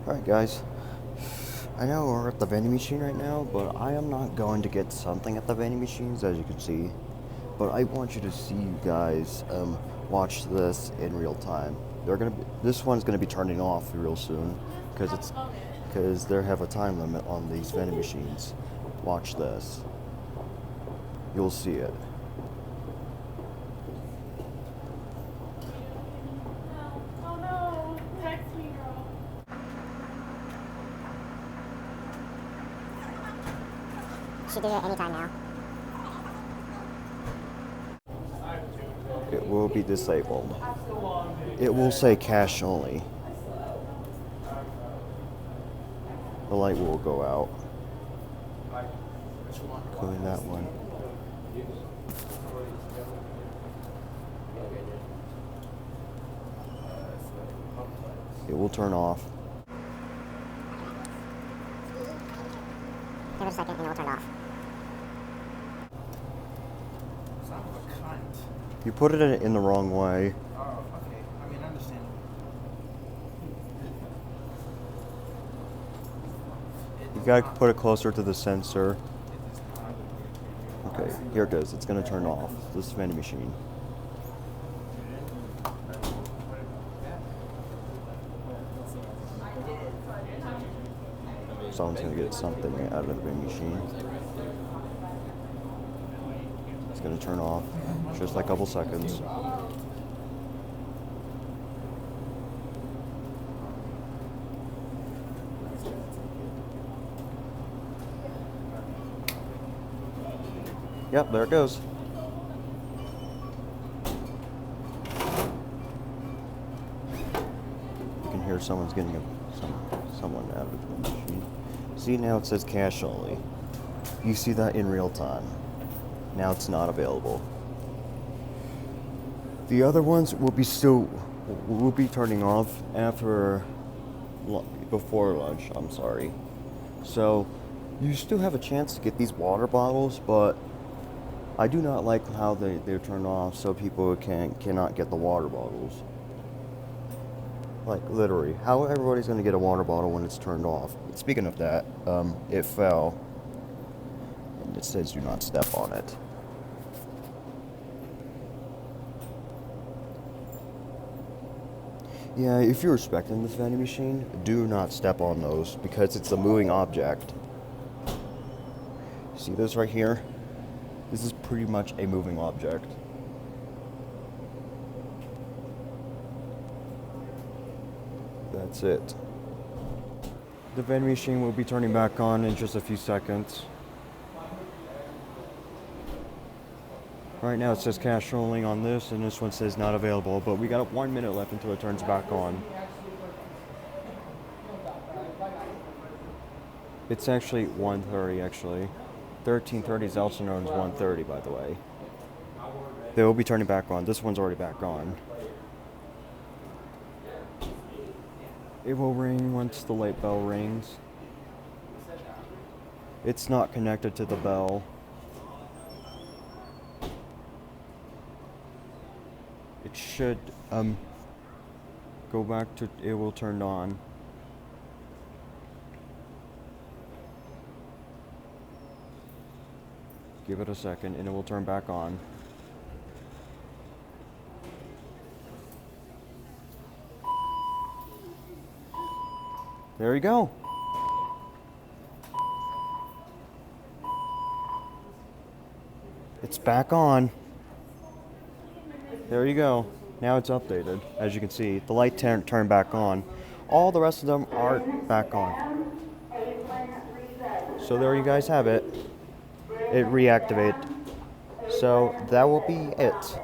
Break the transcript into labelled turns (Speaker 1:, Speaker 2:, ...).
Speaker 1: Alright guys, I know we're at the vending machine right now, but I am not going to get something at the vending machines, as you can see. But I want you to see you guys watch this in real time. This one's gonna be turning off real soon because they have a time limit on these vending machines. Watch this. You'll see it.
Speaker 2: Oh no, text me, girl.
Speaker 3: Should do it anytime now.
Speaker 1: It will be disabled. It will say cash only. The light will go out. Including that one. It will turn off.
Speaker 3: Give it a second and it will turn off.
Speaker 4: Son of a cunt.
Speaker 1: You put it in the wrong way.
Speaker 4: Oh, okay. I mean, understandable.
Speaker 1: You gotta put it closer to the sensor. Okay, here it goes. It's gonna turn off. This vending machine. Someone's gonna get something out of the vending machine. It's gonna turn off. Just like a couple seconds. Yep, there it goes. You can hear someone's getting someone out of the machine. See, now it says cash only. You see that in real time. Now it's not available. The other ones will be turning off before lunch. I'm sorry. So you still have a chance to get these water bottles, but I do not like how they're turned off so people cannot get the water bottles. Like, literally, how everybody's going to get a water bottle when it's turned off? Speaking of that, it fell. And it says do not step on it. Yeah, if you're respecting this vending machine, do not step on those because it's a moving object. See this right here? This is pretty much a moving object. That's it. The vending machine will be turning back on in just a few seconds. Right now it says cash only on this, and this one says not available, but we got 1 minute left until it turns back on. It's actually 1:30 actually. 13:30 is also known as 1:30, by the way. They will be turning back on. This one's already back on. It will ring once the light bell rings. It's not connected to the bell. It should go back to it will turn on. Give it a second and it will turn back on. There you go. It's back on. There you go. Now it's updated. As you can see, the light turned back on. All the rest of them are back on. So there you guys have it. It reactivated. So that will be it.